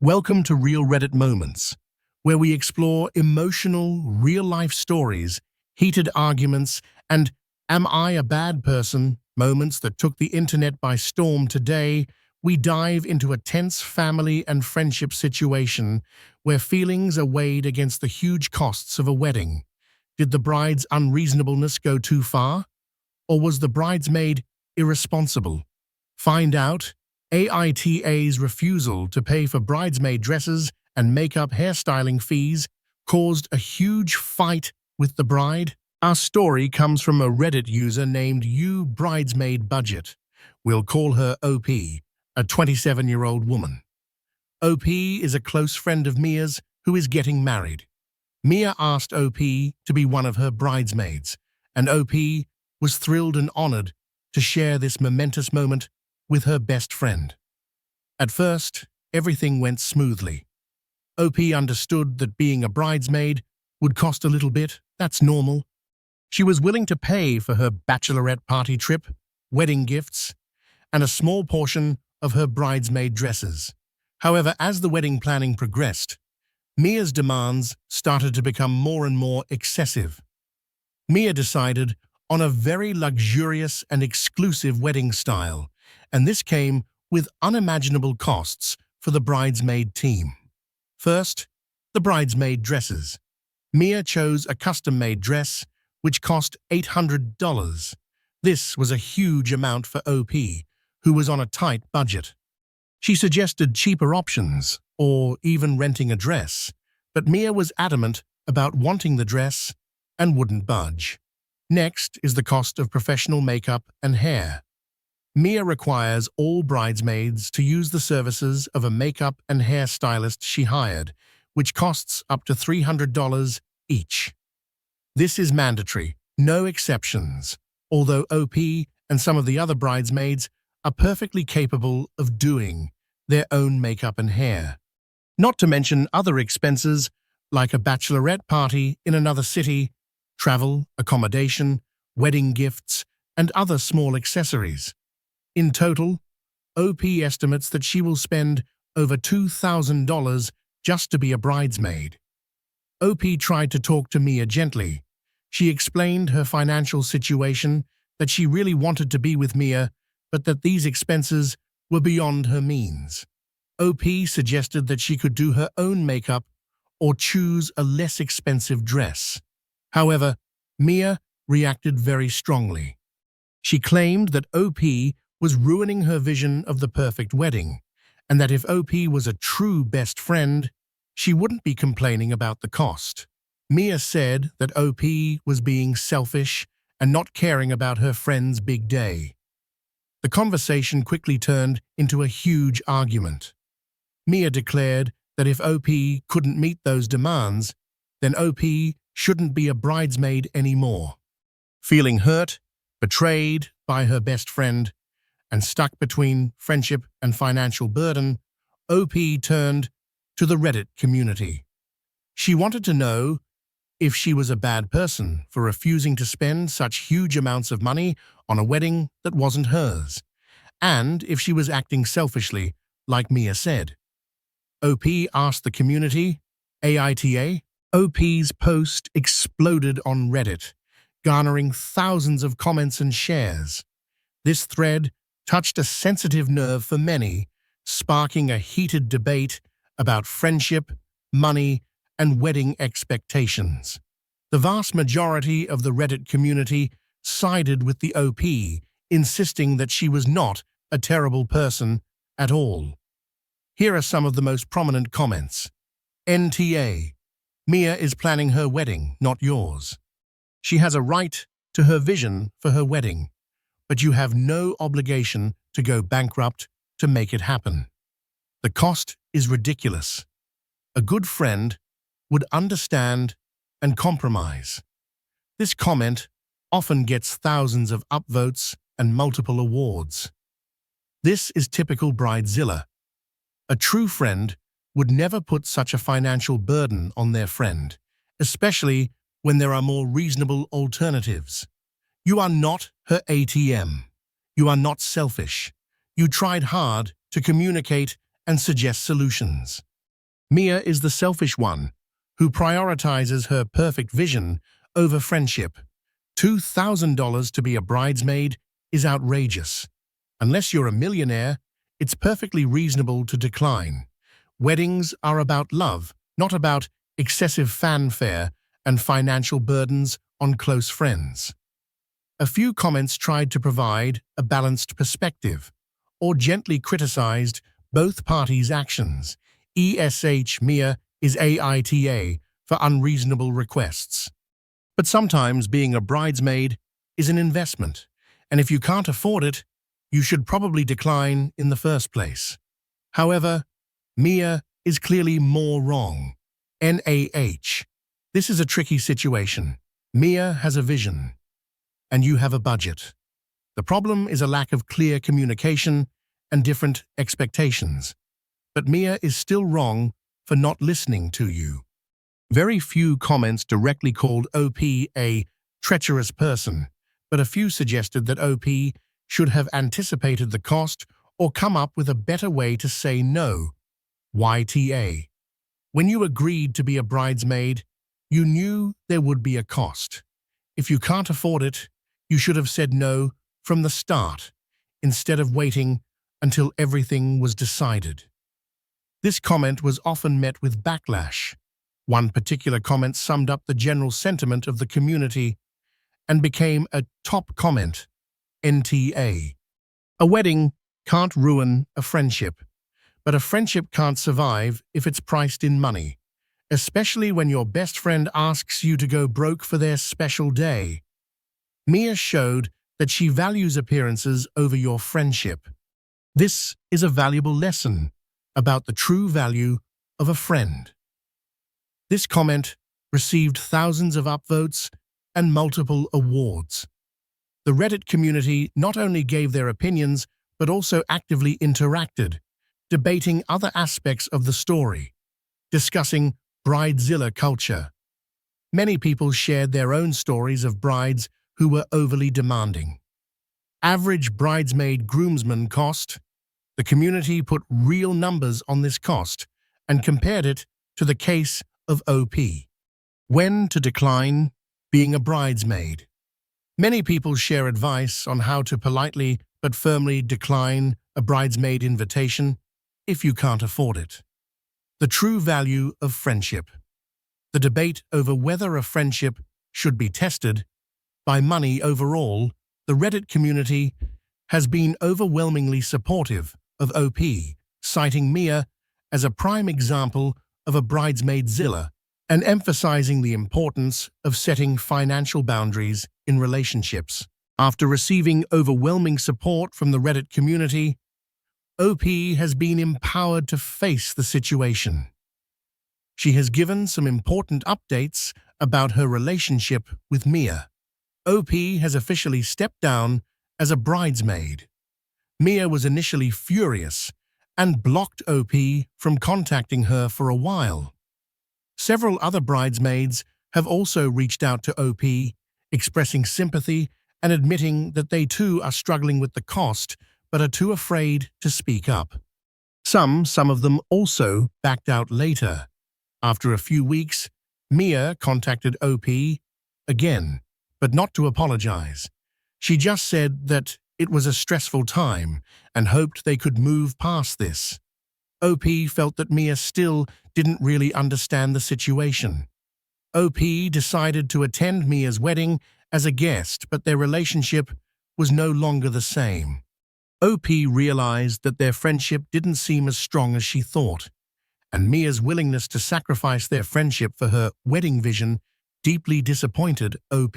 Welcome to Real Reddit Moments, where we explore emotional, real-life stories, heated arguments, and "Am I a bad person?" moments that took the internet by storm. Today, we dive into a tense family and friendship situation where feelings are weighed against the huge costs of a wedding. Did the bride's unreasonableness go too far? Or was the bridesmaid irresponsible? Find out. AITA's refusal to pay for bridesmaid dresses and makeup hairstyling fees caused a huge fight with the bride. Our story comes from a Reddit user named BridesmaidBudget. We'll call her OP, a 27-year-old woman. OP is a close friend of Mia's who is getting married. Mia asked OP to be one of her bridesmaids, and OP was thrilled and honored to share this momentous moment with her best friend. At first, everything went smoothly. OP understood that being a bridesmaid would cost a little bit. That's normal. She was willing to pay for her bachelorette party trip, wedding gifts, and a small portion of her bridesmaid dresses. However, as the wedding planning progressed, Mia's demands started to become more and more excessive. Mia decided on a very luxurious and exclusive wedding style, and this came with unimaginable costs for the bridesmaid team. First, the bridesmaid dresses. Mia chose a custom-made dress, which cost $800. This was a huge amount for OP, who was on a tight budget. She suggested cheaper options, or even renting a dress, but Mia was adamant about wanting the dress and wouldn't budge. Next is the cost of professional makeup and hair. Mia requires all bridesmaids to use the services of a makeup and hair stylist she hired, which costs up to $300 each. This is mandatory, no exceptions, although OP and some of the other bridesmaids are perfectly capable of doing their own makeup and hair. Not to mention other expenses like a bachelorette party in another city, travel, accommodation, wedding gifts, and other small accessories. In total, OP estimates that she will spend over $2,000 just to be a bridesmaid. OP tried to talk to Mia gently. She explained her financial situation, that she really wanted to be with Mia, but that these expenses were beyond her means. OP suggested that she could do her own makeup or choose a less expensive dress. However, Mia reacted very strongly. She claimed that OP was ruining her vision of the perfect wedding, and that if OP was a true best friend, she wouldn't be complaining about the cost. Mia said that OP was being selfish and not caring about her friend's big day. The conversation quickly turned into a huge argument. Mia declared that if OP couldn't meet those demands, then OP shouldn't be a bridesmaid anymore. Feeling hurt, betrayed by her best friend, and stuck between friendship and financial burden, OP turned to the Reddit community. She wanted to know if she was a bad person for refusing to spend such huge amounts of money on a wedding that wasn't hers, and if she was acting selfishly, like Mia said. OP asked the community, AITA. OP's post exploded on Reddit, garnering thousands of comments and shares. This thread touched a sensitive nerve for many, sparking a heated debate about friendship, money, and wedding expectations. The vast majority of the Reddit community sided with the OP, insisting that she was not a terrible person at all. Here are some of the most prominent comments. NTA. Mia is planning her wedding, not yours. She has a right to her vision for her wedding, but you have no obligation to go bankrupt to make it happen. The cost is ridiculous. A good friend would understand and compromise. This comment often gets thousands of upvotes and multiple awards. This is typical bridezilla. A true friend would never put such a financial burden on their friend, especially when there are more reasonable alternatives. You are not her ATM. You are not selfish. You tried hard to communicate and suggests solutions. Mia is the selfish one, who prioritizes her perfect vision over friendship. $2,000 to be a bridesmaid is outrageous. Unless you're a millionaire, it's perfectly reasonable to decline. Weddings are about love, not about excessive fanfare and financial burdens on close friends. A few comments tried to provide a balanced perspective, or gently criticized both parties' actions. Mia is AITA for unreasonable requests. But sometimes being a bridesmaid is an investment, and if you can't afford it, you should probably decline in the first place. However, Mia is clearly more wrong. This is a tricky situation. Mia has a vision, and you have a budget. The problem is a lack of clear communication and different expectations. But Mia is still wrong for not listening to you. Very few comments directly called OP a treacherous person, but a few suggested that OP should have anticipated the cost or come up with a better way to say no. YTA. When you agreed to be a bridesmaid, you knew there would be a cost. If you can't afford it, you should have said no from the start, instead of waiting until everything was decided. This comment was often met with backlash. One particular comment summed up the general sentiment of the community and became a top comment. NTA. A wedding can't ruin a friendship, but a friendship can't survive if it's priced in money, especially when your best friend asks you to go broke for their special day. Mia showed that she values appearances over your friendship. This is a valuable lesson about the true value of a friend. This comment received thousands of upvotes and multiple awards. The Reddit community not only gave their opinions, but also actively interacted, debating other aspects of the story, discussing bridezilla culture. Many people shared their own stories of brides who were overly demanding. Average bridesmaid groomsman cost. The community put real numbers on this cost and compared it to the case of OP. When to decline being a bridesmaid. Many people share advice on how to politely but firmly decline a bridesmaid invitation if you can't afford it. The true value of friendship. The debate over whether a friendship should be tested by money overall, the Reddit community has been overwhelmingly supportive of OP, citing Mia as a prime example of a bridesmaidzilla and emphasizing the importance of setting financial boundaries in relationships. After receiving overwhelming support from the Reddit community, OP has been empowered to face the situation. She has given some important updates about her relationship with Mia. OP has officially stepped down as a bridesmaid. Mia was initially furious and blocked OP from contacting her for a while. Several other bridesmaids have also reached out to OP, expressing sympathy and admitting that they too are struggling with the cost but are too afraid to speak up. Some of them also backed out later. After a few weeks, Mia contacted OP again, but not to apologize. She just said that it was a stressful time and hoped they could move past this. OP felt that Mia still didn't really understand the situation. OP decided to attend Mia's wedding as a guest, but their relationship was no longer the same. OP realized that their friendship didn't seem as strong as she thought, and Mia's willingness to sacrifice their friendship for her wedding vision deeply disappointed OP.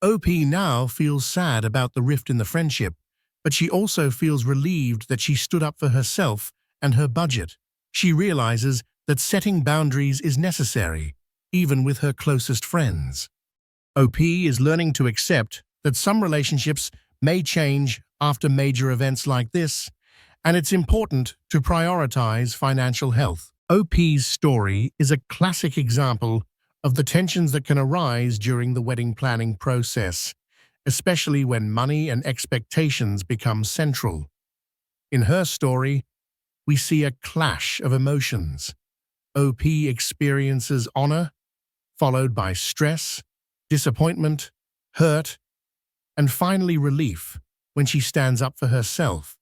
OP now feels sad about the rift in the friendship, but she also feels relieved that she stood up for herself and her budget. She realizes that setting boundaries is necessary, even with her closest friends. OP is learning to accept that some relationships may change after major events like this, and it's important to prioritize financial health. OP's story is a classic example of the tensions that can arise during the wedding planning process, especially when money and expectations become central. In her story, we see a clash of emotions. OP experiences honor, followed by stress, disappointment, hurt, and finally relief when she stands up for herself.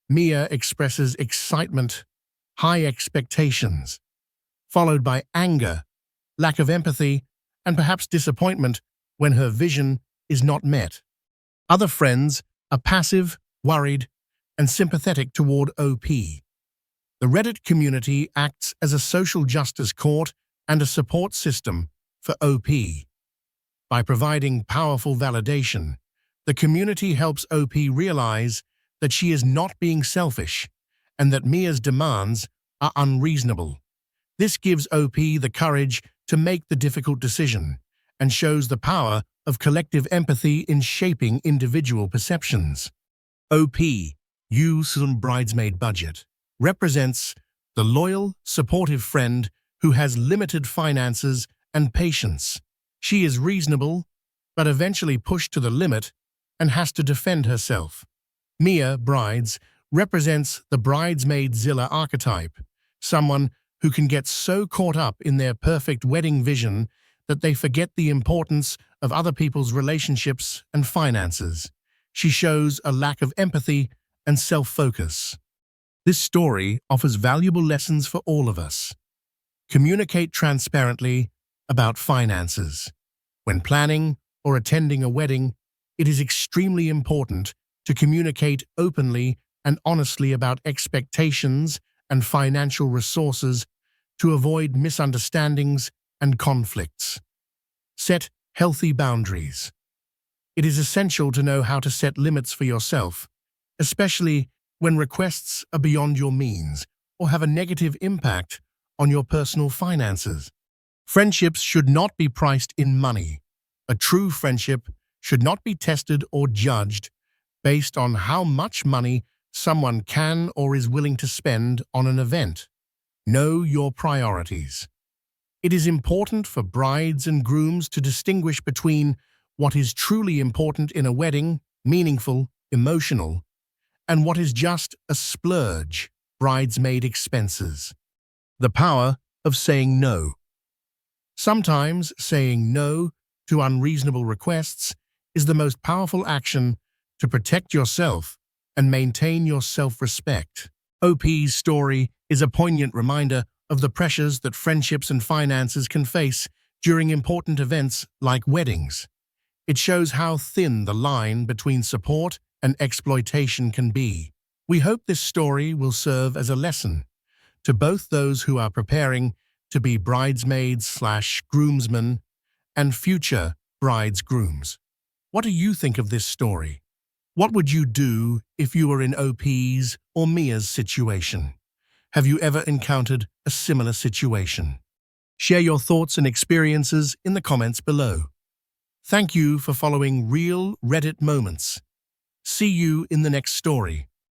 Mia expresses excitement, high expectations, followed by anger, lack of empathy, and perhaps disappointment when her vision is not met. Other friends are passive, worried, and sympathetic toward OP. The Reddit community acts as a social justice court and a support system for OP. By providing powerful validation, the community helps OP realize that she is not being selfish and that Mia's demands are unreasonable. This gives OP the courage to make the difficult decision and shows the power of collective empathy in shaping individual perceptions. OP, BridesmaidBudget, represents the loyal, supportive friend who has limited finances and patience. She is reasonable, but eventually pushed to the limit and has to defend herself. Mia, Brides, represents the bridesmaidzilla archetype, someone who can get so caught up in their perfect wedding vision that they forget the importance of other people's relationships and finances. She shows a lack of empathy and self-focus. This story offers valuable lessons for all of us. Communicate transparently about finances. When planning or attending a wedding, it is extremely important to communicate openly and honestly about expectations and financial resources to avoid misunderstandings and conflicts. Set healthy boundaries. It is essential to know how to set limits for yourself, especially when requests are beyond your means or have a negative impact on your personal finances. Friendships should not be priced in money. A true friendship should not be tested or judged based on how much money someone can or is willing to spend on an event. Know your priorities. It is important for brides and grooms to distinguish between what is truly important in a wedding, meaningful, emotional, and what is just a splurge, bridesmaid expenses. The power of saying no. Sometimes saying no to unreasonable requests is the most powerful action to protect yourself and maintain your self-respect. OP's story is a poignant reminder of the pressures that friendships and finances can face during important events like weddings. It shows how thin the line between support and exploitation can be. We hope this story will serve as a lesson to both those who are preparing to be bridesmaids/groomsmen and future brides-grooms. What do you think of this story? What would you do if you were in OP's or Mia's situation? Have you ever encountered a similar situation? Share your thoughts and experiences in the comments below. Thank you for following Real Reddit Moments. See you in the next story.